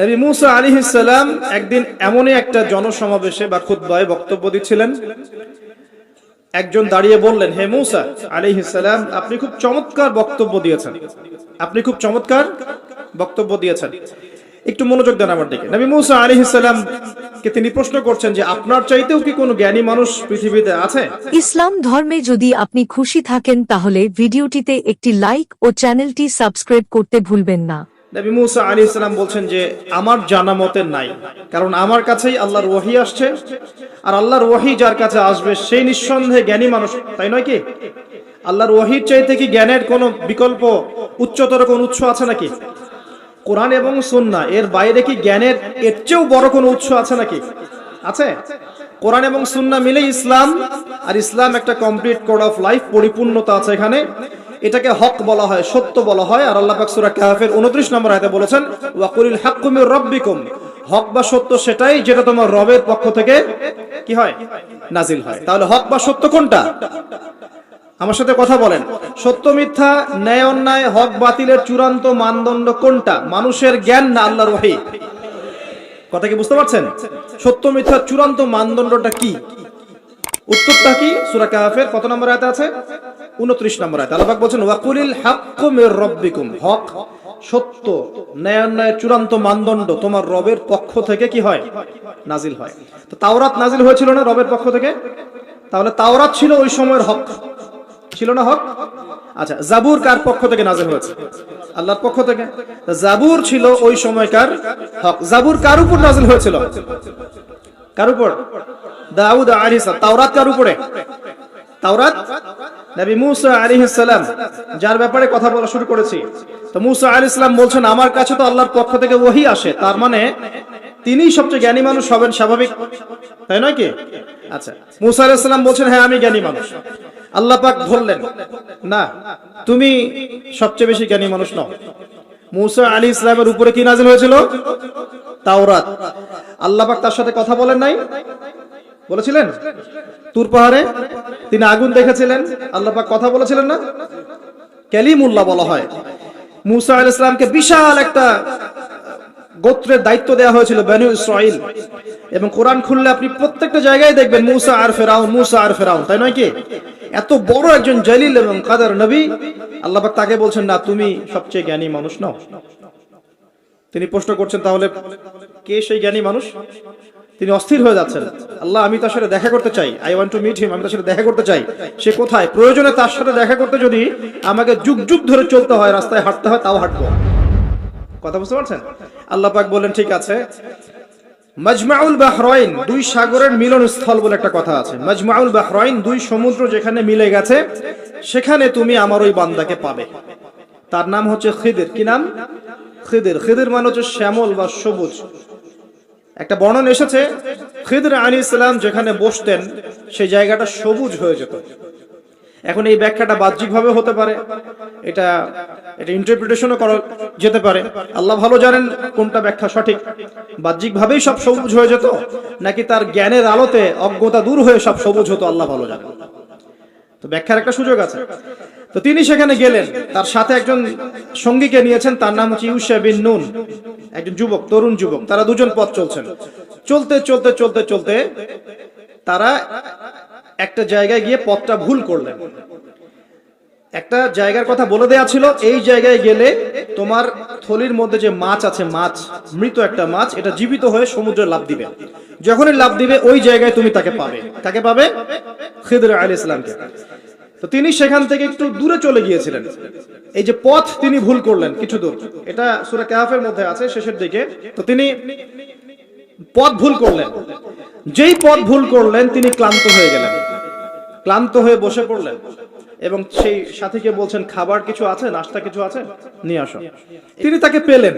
নবী মুসা আলাইহিস সালাম একদিন এমনই একটা জনসমাবেশে বা খুতবায় বক্তব্য দিচ্ছিলেন। একজন দাঁড়িয়ে বললেন, হে মুসা আলাইহিস সালাম, আপনি খুব চমৎকার বক্তব্য দিয়েছেন, আপনি খুব চমৎকার বক্তব্য দিয়েছেন, একটু মনোযোগ দেন আমার দিকে। নবী মুসা আলাইহিস সালাম কে তিনি প্রশ্ন করছেন যে আপনার চাইতেও কি কোনো জ্ঞানী মানুষ পৃথিবীতে আছে? ইসলাম ধর্মে যদি আপনি খুশি থাকেন তাহলে ভিডিওটিতে একটি লাইক ও চ্যানেলটি সাবস্ক্রাইব করতে ভুলবেন না। নবী মুসা আলাইহিস সালাম বলছেন যে আমার জানা মতে নাই, কারণ আমার কাছেই আল্লাহর ওহী আসছে, আর আল্লাহর ওহী যার কাছে আসবে সেই নিঃসন্দেহে জ্ঞানী মানুষ, তাই নয় কি? আল্লাহর ওহীর চাইতে কি জ্ঞানের কোনো বিকল্প উচ্চতর কোন উৎস আছে নাকি? কোরআন এবং সুন্নাহ এর বাইরে কি জ্ঞানের এর চেয়েও বড় কোনো উৎস আছে নাকি? আছে? কোরআন এবং সুন্নাহ মিলে ইসলাম, আর ইসলাম একটা কমপ্লিট কোড অফ লাইফ, পরিপূর্ণতা আছে এখানে। এটাকে হক বলা হয়, সত্য বলা হয়। আর আল্লাহ পাক সূরা কাহফের 29 নম্বর আয়াতে বলেছেন, ওয়াকুলিল হাক্কু মির রাব্বিকুম, হক বা সত্য সেটাই যেটা তোমার রবের পক্ষ থেকে কি হয়, নাজিল হয়। তাহলে হক বা সত্য কোনটা? আমার সাথে কথা বলেন। সত্য মিথ্যা, ন্যায় অন্যায়, হক বাতিলের চূড়ান্ত মানদণ্ড কোনটা? মানুষের জ্ঞান না আল্লাহর ওহী? কথা কি বুঝতে পারছেন? সত্য মিথ্যার চূড়ান্ত মানদণ্ডটা কি? উত্তরটা কি? সূরা কাহফের কত নম্বর আয়াতে আছে? 29 নম্বর আয়াতে আল্লাহ পাক বলেন, ওয়াকুলিল হাক্কু মির রাব্বিকুম, হক সত্য ন্যায় অন্যায়ের চূড়ান্ত মানদণ্ড তোমার রবের পক্ষ থেকে কি হয়, নাজিল হয়। তো তাওরাত নাজিল হয়েছিল না রবের পক্ষ থেকে? তাহলে তাওরাত ছিল ওই সময়ের হক, ছিল না হক? আচ্ছা, জাবুর কার পক্ষ থেকে নাজিল হয়েছে? আল্লাহর পক্ষ থেকে। জাবুর ছিল ওই সময়কার হক। জাবুর কার উপর নাজিল হয়েছিল? কার উপর? দাউদ আলাইহিস সালাম। তাওরাত কার উপরে? তাওরাত নবী মুসা আলাইহিস সালাম, যার ব্যাপারে কথা বলা শুরু করেছি। তো মুসা আলাইহিস সালাম বলছেন আমার কাছে তো আল্লাহর পক্ষ থেকে ওহী আসে, তার মানে তিনিই সবচেয়ে জ্ঞানী মানুষ হবেন, স্বাভাবিক, তাই নয় কি? আচ্ছা, মুসা আলাইহিস সালাম বলছেন হ্যাঁ আমি জ্ঞানী মানুষ। আল্লাহ পাক বললেন না, তুমি সবচেয়ে বেশি জ্ঞানী মানুষ নও। মুসা আলাইহিস সালামের উপরে কি নাজিল হয়েছিল? তাওরাত। আল্লাহ পাক তার সাথে কথা বলেন নাই? বলেছিলেন? তুর পাহাড়ে তিনি আগুন দেখেছিলেন, আল্লাহ পাক কথা বলেছিলেন না? কালিমুল্লাহ বলা হয়। মুসা আলাইহিস সালামকে বিশাল একটা গোত্রের দায়িত্ব দেওয়া হয়েছিল, বনু ইসরাইল। এবং কোরআন খুললে আপনি প্রত্যেকটা জায়গায় দেখবেন মুসা আর ফেরাউন, মুসা আর ফেরাউন, তাই নয় কি? এত বড় একজন জলিল এবং কাদের নবী, আল্লাহ পাক তাকে বলছেন না তুমি সবচেয়ে জ্ঞানী মানুষ নও। তিনি প্রশ্ন করছেন তাহলে কে সেই জ্ঞানী মানুষ? তিনি অস্থির হয়ে যাচ্ছেন। আল্লাহ আমি তার সাথে দেখা করতে চাই, I want to meet him, আমি তার সাথে দেখা করতে চাই। সে কোথায়? প্রয়োজনে তার সাথে দেখা করতে যদি আমাকে যুগ যুগ ধরে চলতে হয়, রাস্তায় হাঁটতে হয়, তাও হাঁটবো। কথা বুঝতে পারছেন? আল্লাহ পাক বলেন ঠিক আছে, মাজমাউল বাহরাইন, দুই সাগরের মিলন স্থল বলে একটা কথা আছে। মাজমাউল বাহরাইন, দুই সমুদ্র যেখানে মিলে গেছে সেখানে তুমি আমার ওই বান্দাকে পাবে। তার নাম হচ্ছে খিদির। কি নাম? খিদির। খিদির মানে হচ্ছে শ্যামল বা সবুজ। একটা বর্ণনা এসেছে খিদির আলাইহিস সালাম যেখানে বসতেন সেই জায়গাটা সবুজ হয়ে যেত। এখন এই ব্যাখ্যাটা বাহ্যিকভাবে হতে পারে, এটা ইন্টারপ্রিটেশনও করা যেতে পারে। আল্লাহ ভালো জানেন কোনটা ব্যাখ্যা সঠিক। বাহ্যিকভাবেই সব সবুজ হয়ে যেত, নাকি তার জ্ঞানের আলোতে অজ্ঞতা দূর হয়ে সব সবুজ হতো, আল্লাহ ভালো জানেন। তো ব্যাখ্যার একটা সুযোগ আছে। তো তিনি সেখানে গেলেন, তার সাথে একজন সঙ্গীকে নিয়েছেন, তার নাম হচ্ছে ইউশা বিন নুন, একজন যুবক, তরুণ যুবক। তারা দুজন পথ চলছেন। চলতে চলতে চলতে চলতে তারা একটা জায়গায় গিয়ে পথটা ভুল করলেন। একটা জায়গার কথা বলে দেয়া ছিল, এই জায়গায় গেলে তোমার থলির মধ্যে যে মাছ আছে, মাছ, মৃত একটা মাছ, এটা জীবিত হয়ে সমুদ্রে লাফ দিবে। যখনই লাফ দিবে ওই জায়গায় তুমি তাকে পাবে। কাকে পাবে? খিদির আলাইহিস সালামকে। তো তিনি সেখান থেকে একটু দূরে চলে গিয়েছিলেন। এই যে পথ তিনি ভুল করলেন কিছু দূর, এটা সূরা কাহফের মধ্যে আছে শেষের দিকে। তো তিনি পথ ভুল করলেন। যেই পথ ভুল করলেন তিনি ক্লান্ত হয়ে গেলেন, ক্লান্ত হয়ে বসে পড়লেন এবং সেই সাথীকে বলছেন খাবার কিছু আছে, নাস্তা কিছু আছে, নিয়ে আসো। তিনি তাকে পেলেন।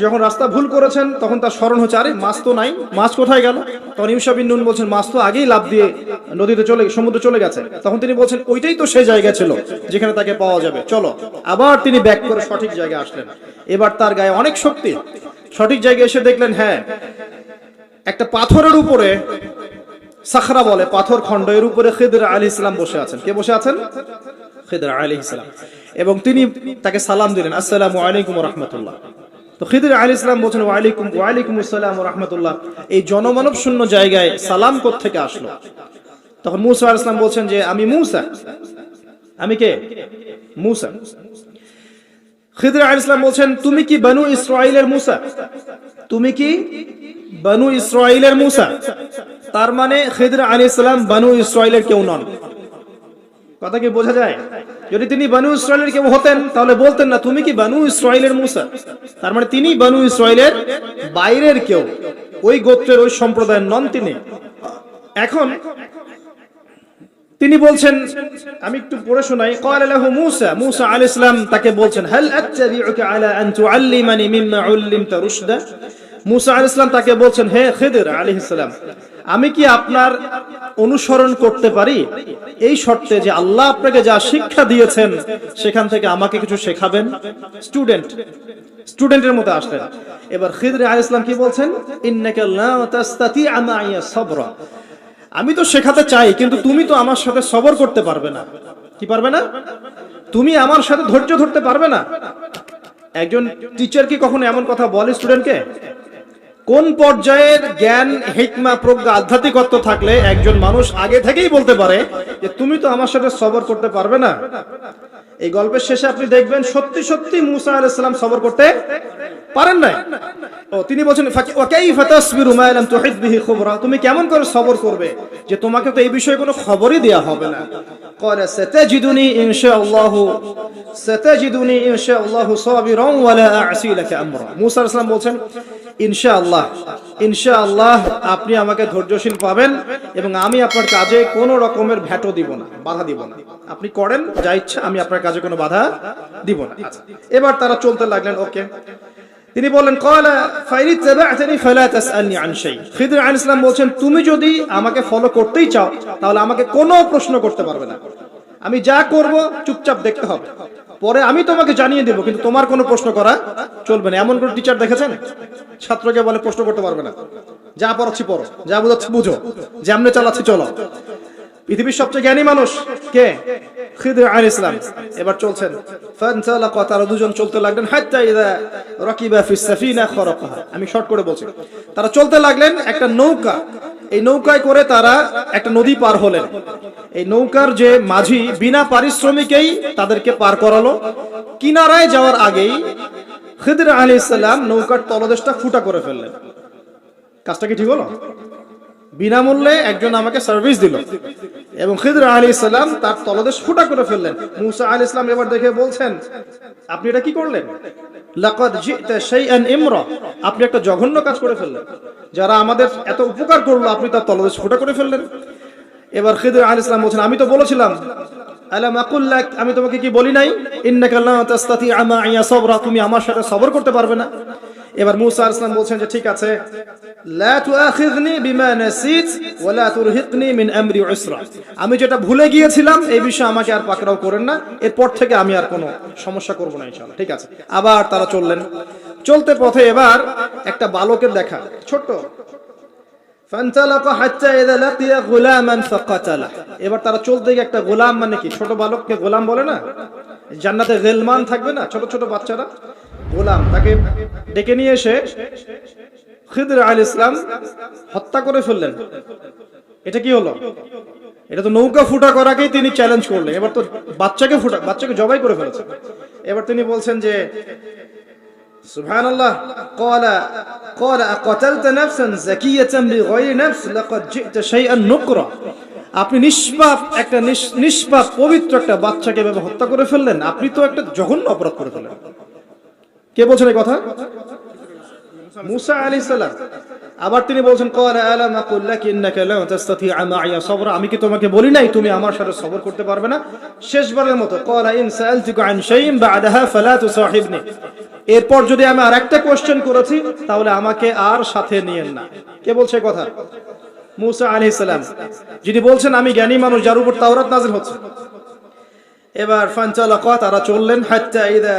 যখন রাস্তা ভুল করেছেন তখন তার স্মরণ হচ্ছে আরে মাছ তো নাই, মাছ কোথায় গেল? তখন ইউশা বিন নুন বলছেন মাছ তো আগেই লাফ দিয়ে সমুদ্রে চলে গেছে। তখন তিনি বলছেন ওইটাই তো সেই জায়গা ছিল যেখানে তাকে পাওয়া যাবে, চলো। আবার তিনি ব্যাক করে সঠিক জায়গায় আসলেন। এবার তার গায়ে অনেক শক্তি। সঠিক জায়গায় এসে দেখলেন হ্যাঁ, একটা পাথরের উপরে, সাখরা বলে, পাথর খণ্ড, এর উপরে খিদির আলাইহিস সালাম বসে আছেন। কে বসে আছেন? খিদির আলাইহিস সালাম। এবং তিনি তাকে সালাম দিলেন, আসসালামু আলাইকুম ওয়া রাহমাতুল্লাহ। তো তো খিদির আলাইহিস সালাম বলছেন ওয়ালাইকুম আসসালাম ওয়া রাহমাতুল্লাহ। এই জনমানব শূন্য জায়গায় সালাম কোত্থেকে আসলো? তখন মূসা আলাইহিস সালাম বলছেন যে আমি মূসা। আমি কে? মূসা। খিদির আলাইহিস সালাম বলছেন তুমি কি বনু ইসরাঈলের মূসা? তুমি কি বনু ইসরাঈলের মূসা? তার মানে খিদির আলাইহিস সালাম বনু ইসরাঈলের কেউ নন। কথা কি বোঝা যায়? যদি তিনি বনু ইসরাঈলের কেউ হতেন তাহলে বলতেন না তুমি কি বনু ইসরাঈলের মূসা। তার মানে তিনি বনু ইসরাঈলের বাইরের কেউ, ওই গোত্রের ওই সম্প্রদায়ের নন তিনি। এখন তিনি বলছেন, আমি একটু পড়ে শোনাই। ক্বালা লাহু মূসা, মূসা আলাইহিস সালাম তাকে বলছেন হাল আত্তাবিউকা আলা আন তুআল্লিমানি মিম্মা উল্লিমতা রুশদা। মূসা আলাইহিস সালাম তাকে বলছেন হে খিদির আলাইহিস সালাম, আমি কি আপনার অনুসরণ করতে পারি এই শর্তে যে আল্লাহ আপনাকে যা শিক্ষা দিয়েছেন সেখান থেকে আমাকে কিছু শেখাবেন? স্টুডেন্টের মতো আসলেন। এবার খিদির আলাইহিস সালাম কি বলছেন? ইন্নাকা লা তাস্তাতিআ মাইয়া সাবরা। আমি তো শেখাতে চাই কিন্তু তুমি তো আমার সাথে সবর করতে পারবে না। কি পারবে না? তুমি আমার সাথে ধৈর্য ধরতে পারবে না। একজন টিচার কি কখনো এমন কথা বলে স্টুডেন্টকে? কোন পর্যায়ের জ্ঞান, হিকমা, প্রজ্ঞা, আধ্যাত্মিকত্ব থাকলে একজন মানুষ আগে থেকেই বলতে পারে যে তুমি তো আমার সাথে সবর করতে পারবে না? এই গল্পের শেষে আপনি দেখবেন সত্যি সত্যি মূসা আলাইহিস সালাম সবর করতে পারেন নাই। তিনি বলেন ওয়া কাইফা তাসবিরু মা লাম তুহিত বিহি খুবরা। তুমি কেমন করে সবর করবে যে তোমাকে তো এই বিষয়ে কোনো খবরই দেয়া হবে না। ক্বালা সাতাজিদুনি ইনশাআল্লাহু সাবিরান ওয়া লা আ'সি লাকা আমরা। মূসা আলাইহিস সালাম বলেন ইনশাআল্লাহ আপনি আমাকে ধৈর্যশীল পাবেন এবং আমি আপনার কাজে কোনো রকমের ভ্যাটো দিব না, বাধা দিব না। আপনি করেন যা ইচ্ছা, আমি আপনার কাজে কোনো বাধা দিব না। এবার তারা চলতে লাগলেন। ওকে, তিনি বললেন ক্বালা ফাইনিত্তাবা'তানি ফালা তাসআলনি আন শাই। খিদির আলাইহিস সালাম বলেন তুমি যদি আমাকে ফলো করতেই চাও তাহলে আমাকে কোনো প্রশ্ন করতে পারবে না। আমি যা করব চুপচাপ দেখতে হবে, পরে আমি তোমাকে জানিয়ে দেব, কিন্তু তোমার কোনো প্রশ্ন করা চলবে না। এমন কোন টিচার দেখেছেন ছাত্রকে বলে প্রশ্ন করতে পারবে না? যা পড়াচ্ছি পড়ো, যা বুঝাচ্ছি বুঝো, যেমনে চালাচ্ছি চলো। পৃথিবীর সবচেয়ে জ্ঞানী মানুষ কে? খিদির আলাইহিস সালাম। এবার চলছেন ফানতালাকা, তারা দুজন চলতে লাগলেন হাত্তা ইযা রাকিবা ফিস সাফিনা খারাকাহা। আমি শর্ট করে বলছি। তারা চলতে লাগলেন একটা নৌকা, এই নৌকায় করে তারা একটা নদী পার হলেন। এই নৌকার যে মাঝি বিনা পারিশ্রমিকেই তাদেরকে পার করালো। কিনারায় যাওয়ার আগেই খিদির আলাইহিস সালাম নৌকার তলদেশটা ফুটা করে ফেললেন। কাজটা কি ঠিক হলো? বিনামূল্যে একজন আমাকে সার্ভিস দিল এবং খিদির আলাইহিস সালাম তার তলদেশ ফুটা করে ফেললেন। মূসা আলাইহিস সালাম এবার দেখে বলছেন আপনি এটা কি করলেন? লাকাদ জি'তা শাইআন ইমরা। আপনি একটা জঘন্য কাজ করে ফেললেন। যারা আমাদের এত উপকার করলো আপনি তার তলদেশ ফুটা করে ফেললেন। এবার খিদির আলাইহিস সালাম বলছেন আমি তো বলেছিলাম আলাম আকুল লাক, আমি তোমাকে কি বলি নাই ইন্নাকা লা তাস্তাতিআ মাইয়া সাবরা, তুমি আমার সাথে সবর করতে পারবে না? এবার মূসা আলাইহিস সালাম বলছেন যে ঠিক আছে, লা তুআখিযনি বিমা নাসিত ওয়া লা তুরহিকনি মিন আমরি উসরা। আমি যেটা ভুলে গিয়েছিলাম এই বিষয়ে আমাকে আর পাকড়াও করেন না, এরপর থেকে আমি আর কোনো সমস্যা করব না ইনশাআল্লাহ। ঠিক আছে। আবার তারা চললেন। চলতে পথে এবার একটা বালকের দেখা, ছোট। ফানতালাকা হাত্তা ইযা লাকিয়া গুলামান ফাকাতালা। এবার তারা চলতে গিয়ে একটা গোলাম, মানে কি ছোট বালককে গোলাম বলে না? জান্নাতে গিলমান থাকবে না, ছোট ছোট বাচ্চারা, গোলাম, তাকে ডেকে নিয়ে এসে খিদির আলাইহিস সালাম হত্যা করে ফেললেন। এটা কি হলো? এটা তো নৌকা ফুটা করাকেই তিনি চ্যালেঞ্জ করলেন, এবার তো বাচ্চাকে জবাই করে ফেলেছে। এবার তিনি বলছেন যে সুবহানাল্লাহ, ক্বালা আকাতালতা নাফসান যাকিয়াতান বিগাইরি নাফস লাকাদ জি'তা শাইআন নুকরা। আপনি নিষ্পাপ পবিত্র একটা বাচ্চাকে এভাবে হত্যা করে ফেললেন, আপনি তো একটা জঘন্য অপরাধ করে ফেললেন। কে বলছেন এই কথা? মূসা আলাইহিস সালাম। আবার তিনি বলছেন ক্বালা আলাম আকুল লাকি ইন্নাকা লা তাস্তাতিআ মাইয়া সাবরা। আমি কি তোমাকে বলি নাই তুমি আমার সাথে সবর করতে পারবে না? শেষবারের মতো ক্বালা ইন সাআলতুকা আন শাইইন বা'দাহা ফালা তুসাহিবনি। এরপর যদি আমি আরেকটা কোশ্চেন করেছি তাহলে আমাকে আর সাথে নিয়েন না। কে বলছে কথা? মূসা আলাইহিস সালাম। যিনি বলছেন আমি জ্ঞানী মানুষ, যার উপর তাওরাত নাযিল হচ্ছে। এবার ফানতালাকা, তারা চললেন হাত্তা ইযা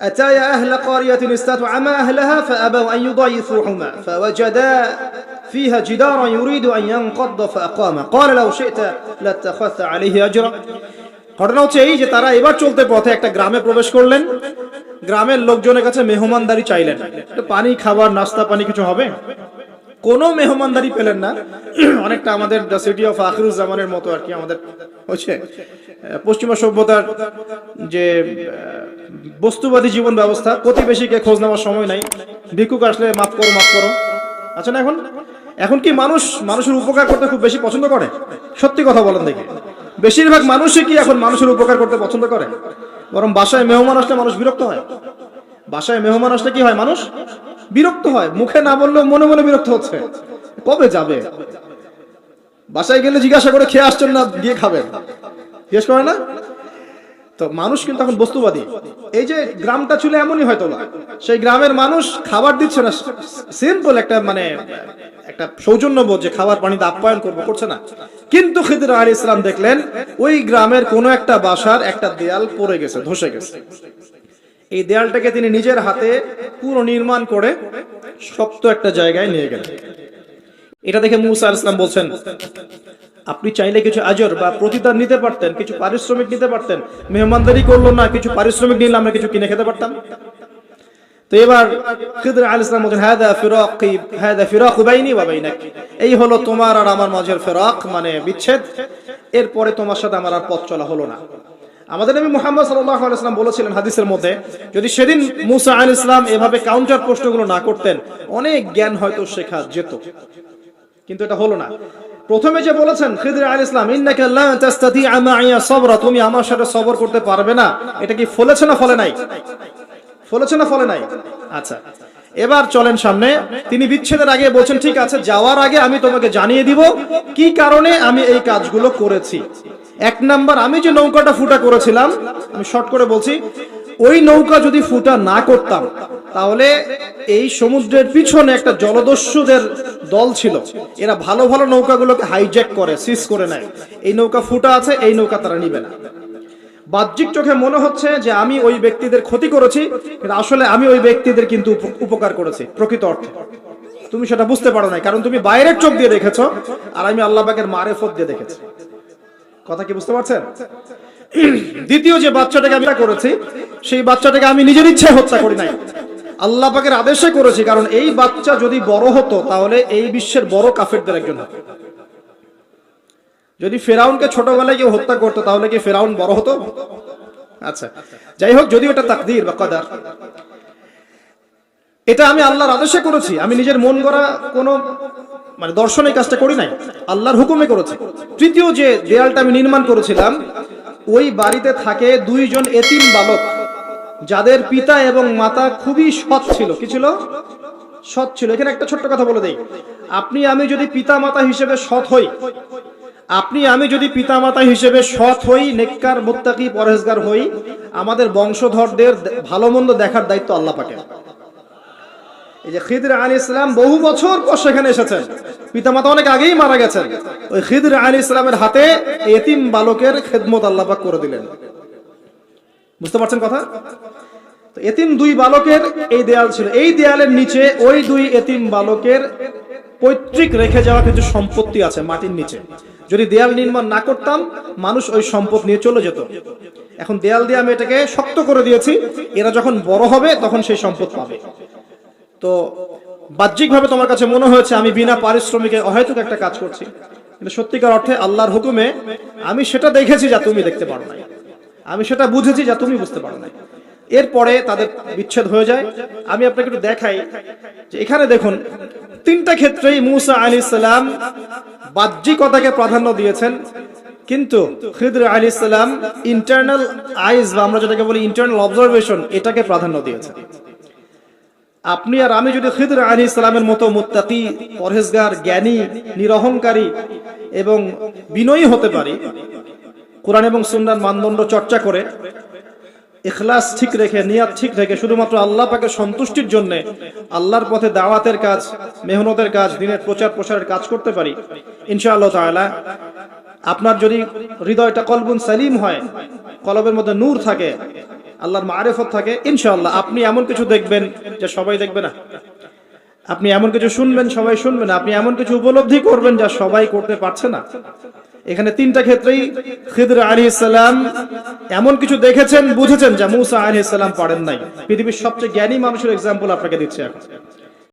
আতায়া আহলা ক্বারিয়াতিন ইসতাতআমা আহলাহা ফাআবাউ আন ইউদাইফুহুমা ফাওয়াজাদা ফিহা জিদারান ইউরিদু আন ইয়ানকাদ্দা ফাআকামা ক্বালা লাউ শি'তা লাত্তাখাযতা আলাইহি আজরা। ঘটনা হচ্ছে এই যে তারা এবার চলতে পথে একটা গ্রামে প্রবেশ করলেন। গ্রামের লোকজনের কাছে মেহমানদারি চাইলেন, একটু পানি, খাবার, নাস্তা পানি কিছু হবে, কোনো মেহমানদারি পেলেন না। অনেকটা আমাদের দ্য সিটি অফ আখিরুজ্জামানের মতো আর কি, আমাদের হচ্ছে পশ্চিমা সভ্যতার যে বস্তুবাদী জীবন ব্যবস্থা, প্রতিবেশীকে খোঁজ নেওয়ার সময় নাই, ভিক্ষুক আসলে মাফ করো মাফ করো। আচ্ছা না, এখন কি মানুষের উপকার করতে খুব বেশি পছন্দ করে? সত্যি কথা বলেন দেখি, বেশিরভাগ মানুষই কি এখন মানুষের উপকার করতে পছন্দ করে? বরং বাসায় মেহমান আসলে মানুষ বিরক্ত হয়। বাসায় মেহমান আসলে কি হয়? মানুষ বিরক্ত হয়, মুখে না বললেও মনে মনে বিরক্ত হচ্ছে, কবে যাবে। বাসায় গেলে জিজ্ঞাসা করে খেয়ে আসছেন না, গিয়ে খাবেন, জিজ্ঞেস করে না? তো মানুষ কিন্তু এখন বস্তুবাদী। এই যে গ্রামটা ছিল এমনই হয়তো না, সেই গ্রামের মানুষ খাবার দিচ্ছে না, সিম্পল একটা মানে একটা সৌজন্যবোধ যে খাবার পানিতে আপ্যায়ন করবো, করছে না। কিন্তু খিদির আলাইহিস সালাম দেখলেন ওই গ্রামের কোন একটা বাসার একটা দেয়াল পড়ে গেছে, ধসে গেছে। এই দেয়ালটাকে তিনি নিজের হাতে পুরো নির্মাণ করে শক্ত একটা জায়গায় নিয়ে গেলেন। এটা দেখে মুসা আলাইহিস সালাম বলছেন, আপনি চাইলে কিছু আজর বা প্রতিদান নিতে পারতেন, কিছু পারিশ্রমিক নিতে পারতেন। মেহমানদারি করলো না, কিছু পারিশ্রমিক নিলে আমরা কিছু কিনে খেতে পারতাম। তো এবার খিদর আলাইহিস সালাম বলেন, হাদা ফিরাকু বাইনি ওয়া বাইনাক, এই হলো তোমার আর আমার মাঝের ফিরাক, মানে বিচ্ছেদ। এরপরে তোমার সাথে আমার আর পথ চলা হলো না। আমাদের নবী মুহাম্মদ সাল্লাল্লাহু আলাইহি ওয়াসাল্লাম বলেছিলেন হাদিসের মধ্যে, যদি সেদিন মুসা আলাইহিস সালাম এভাবে কাউন্টার প্রশ্নগুলো না করতেন, অনেক জ্ঞান হয়তো শেখা যেত, কিন্তু এটা হলো না। প্রথমে যে বলেছেন খিদর আলাইহিস সালাম, ইন্নাকা লা তাসতাতিআ মাইয়া সাবরা, তুমি আমার সাথে সবর করতে পারবে না, এটা কি ফলেছে না ফলে নাই? ফলেছে না ফলে নাই? আচ্ছা, এবার চলেন সামনে। তিনি বিচ্ছেদের আগে বলছেন, ঠিক আছে, যাওয়ার আগে আমি তোমাকে জানিয়ে দিব কি কারণে আমি এই কাজগুলো করেছি। এক নাম্বার, আমি যে নৌকাটা ফুটা করেছিলাম, আমি শর্ট করে বলছি, ওই নৌকা যদি ফুটা না করতাম তাহলে এই সমুদ্রের পিছনে একটা জলদস্যুদের দল ছিল, এরা ভালো ভালো নৌকাগুলোকে হাইজ্যাক করে, সিজ করে নেয়। এই নৌকা ফুটা আছে, এই নৌকা তারা নিবে না। বাহ্যিক চোখে মনে হচ্ছে যে আমি ওই ব্যক্তিদের ক্ষতি করেছি, কিন্তু আসলে আমি ওই ব্যক্তিদের কিন্তু উপকার করেছি প্রকৃত অর্থে। তুমি সেটা বুঝতে পারো না, কারণ তুমি বাইরের চোখ দিয়ে দেখেছো, আর আমি আল্লাহ পাকের মারেফত দিয়ে দেখেছি। কথা কি বুঝতে পারছেন? দ্বিতীয় যে বাচ্চাটাকে আমি করেছি, সেই বাচ্চাটাকে আমি নিজের ইচ্ছায় হত্যা করি নাই, আল্লাহ পাকের আদেশে করেছি। কারণ এই বাচ্চা যদি বড় হতো তাহলে এই বিশ্বের বড় কাফেরদের একজন হতো। যদি ফেরাউনকে ছোটবেলায় কেউ হত্যা করতো তাহলে কি ফেরাউন বড় হতো? আচ্ছা, যাই হোক, যদি ওটা তাকদীর বা কদর, এটা আমি আল্লাহর আদেশে করেছি, আমি নিজের মন গড়া কোনো মানে দর্শনের কাজটা করি নাই, আল্লাহর হুকুমে করেছি। তৃতীয় যে দেয়ালটা আমি নির্মাণ করেছিলাম, ওই বাড়িতে থাকে দুইজন এতিম বালক, যাদের পিতা এবং মাতা খুবই সৎ ছিল। কি ছিল? সৎ ছিল। এখানে একটা ছোট্ট কথা বলে দেই, আপনি আমি যদি পিতা মাতা হিসেবে সৎ হই, সৎ হই, নেককার, মুত্তাকি, পরহেজগার হই, আমাদের বংশধরদের ভালো মন্দ দেখার দায়িত্ব আল্লাহ পাকের। এই যে খিদর আলাইহিস সালাম বহু বছর পর সেখানে এসেছেন, পিতামাতা অনেক আগেই মারা গেছেন, ওই খিদর আলাইহিস সালামের হাতে এতিম বালকের খেদমত আল্লাহ পাক করে দিলেন। বুঝতে পারছেন কথা? তো এতিম দুই বালকের এই দেয়াল ছিল, এই দেয়ালের নিচে ওই দুই এতিম বালকের পৈতৃক রেখে যাওয়া কিছু সম্পত্তি আছে মাটির নিচে। যদি দেয়াল নির্মাণ না করতাম, মানুষ ওই সম্পদ নিয়ে চলে যেত। এখন দেয়াল দিয়ে আমি এটাকে শক্ত করে দিয়েছি, এরা যখন বড় হবে তখন সেই সম্পদ পাবে। তো বাহ্যিকভাবে তোমার কাছে মনে হয়েছে আমি বিনা পারিশ্রমিকে অহেতুক একটা কাজ করছি, কিন্তু সত্যিকার অর্থে আল্লাহর হুকুমে আমি সেটা দেখেছি যা তুমি দেখতে পারো নাই, আমি সেটা বুঝেছি যা তুমি বুঝতে পারো নাই। এরপরে তাদের বিচ্ছেদ হয়ে যায়। আমি আপনাকে একটু দেখাই যে এখানে দেখুন, তিনটা ক্ষেত্রেই মুসা আলাইহিস সালাম বাহ্যিকতাকে প্রাধান্য দিয়েছেন, কিন্তু খিদর আলাইহিস সালাম ইন্টারনাল আইজ বা আমরা যেটাকে বলি ইন্টারনাল অবজারভেশন, এটাকে প্রাধান্য দিয়েছেন। আপনি আর আমি যদি খিদর আলাইহিস সালামের মতো মুত্তাকি, পরহেজগার, জ্ঞানী, নিরহংকারী এবং বিনয়ী হতে পারি, কোরআন এবং সুন্নাহর মানদণ্ড চর্চা করে, ইখলাস ঠিক রেখে, নিয়াত ঠিক রেখে, শুধুমাত্র আল্লাহ পাকের সন্তুষ্টির জন্য আল্লাহর পথে দাওয়াতের কাজ, মেহনতের কাজ, দ্বীনের প্রচার প্রসারের কাজ করতে পারি, ইনশাআল্লাহ তাআলা আপনার যদি হৃদয়টা কলবুন সালিম হয়, কলবের মধ্যে নূর থাকে, আল্লাহর মারিফত থাকে, ইনশাআল্লাহ আপনি এমন কিছু দেখবেন যে সবাই দেখবে না। আপনি এমন কিছু শুনবেন, সবাই শুনবেন, আপনি এমন কিছু উপলব্ধি করবেন যা সবাই করতে পারছে না। এখানে তিনটা ক্ষেত্রেই খিদর আলাইহিস সালাম এমন কিছু দেখেছেন, বুঝেছেন যা মূসা আলাইহিস সালাম পারেন নাই। পৃথিবীর সবচেয়ে জ্ঞানী মানুষের এক্সাম্পল আপনাকে দিচ্ছি এখন।